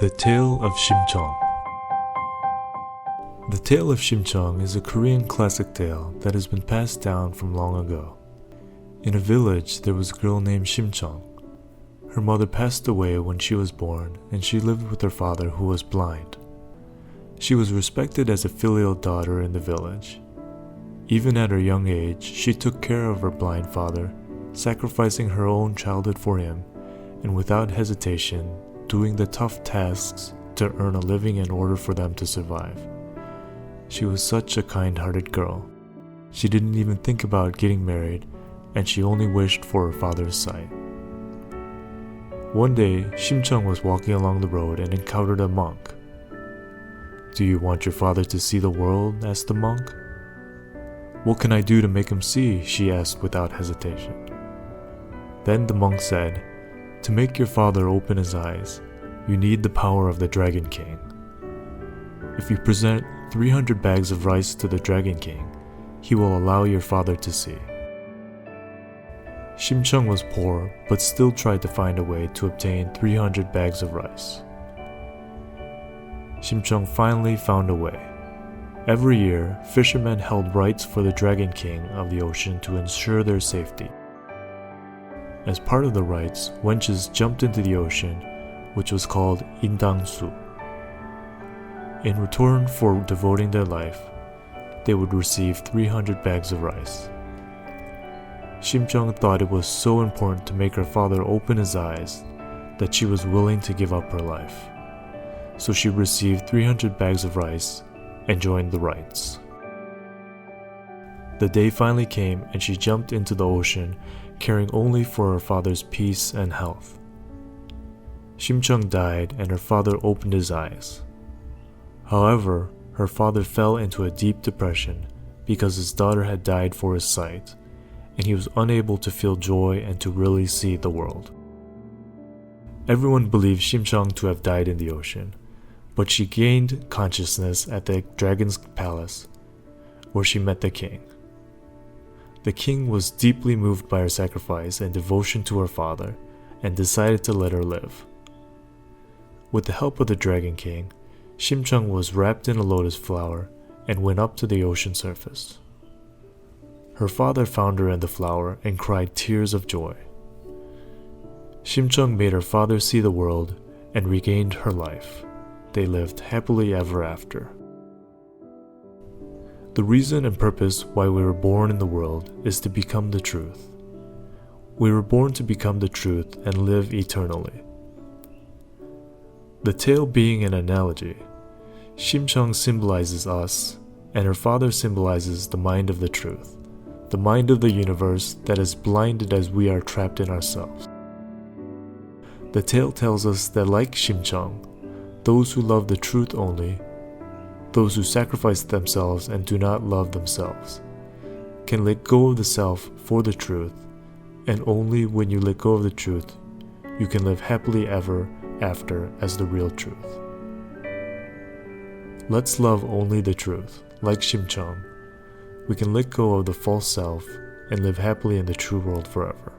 The Tale of Shim Cheong. The Tale of Shim Cheong is a Korean classic tale that has been passed down from long ago. In a village, there was a girl named Shim Cheong. Her mother passed away when she was born, and she lived with her father, who was blind. She was respected as a filial daughter in the village. Even at her young age, she took care of her blind father, sacrificing her own childhood for him, and without hesitation, doing the tough tasks to earn a living in order for them to survive. She was such a kind-hearted girl. She didn't even think about getting married, and she only wished for her father's sight. One day, Shim Cheong was walking along the road and encountered a monk. "Do you want your father to see the world?" asked the monk. "What can I do to make him see?" she asked without hesitation. Then the monk said, "To make your father open his eyes, you need the power of the Dragon King. If you present 300 bags of rice to the Dragon King, he will allow your father to see." Shim Cheong was poor, but still tried to find a way to obtain 300 bags of rice. Shim Cheong finally found a way. Every year, fishermen held rites for the Dragon King of the ocean to ensure their safety. As part of the rites, wenches jumped into the ocean, which was called Indangsu. In return for devoting their life, they would receive 300 bags of rice. Shim Cheong thought it was so important to make her father open his eyes that she was willing to give up her life. So she received 300 bags of rice and joined the rites. The day finally came and she jumped into the ocean, caring only for her father's peace and health. Shim Cheong died and her father opened his eyes. However, her father fell into a deep depression because his daughter had died for his sight, and he was unable to feel joy and to really see the world. Everyone believed Shim Cheong to have died in the ocean, but she gained consciousness at the dragon's palace, where she met the king. The king was deeply moved by her sacrifice and devotion to her father, and decided to let her live. With the help of the Dragon King, Shim Cheong was wrapped in a lotus flower and went up to the ocean surface. Her father found her in the flower and cried tears of joy. Shim Cheong made her father see the world and regained her life. They lived happily ever after. The reason and purpose why we were born in the world is to become the truth. We were born to become the truth and live eternally. The tale being an analogy, Shim Cheong symbolizes us, and her father symbolizes the mind of the truth, the mind of the universe that is blinded as we are trapped in ourselves. The tale tells us that like Shim Cheong, those who love the truth only, those who sacrifice themselves and do not love themselves, can let go of the self for the truth, and only when you let go of the truth, you can live happily ever after as the real truth. Let's love only the truth, like Shim Cheong. We can let go of the false self and live happily in the true world forever.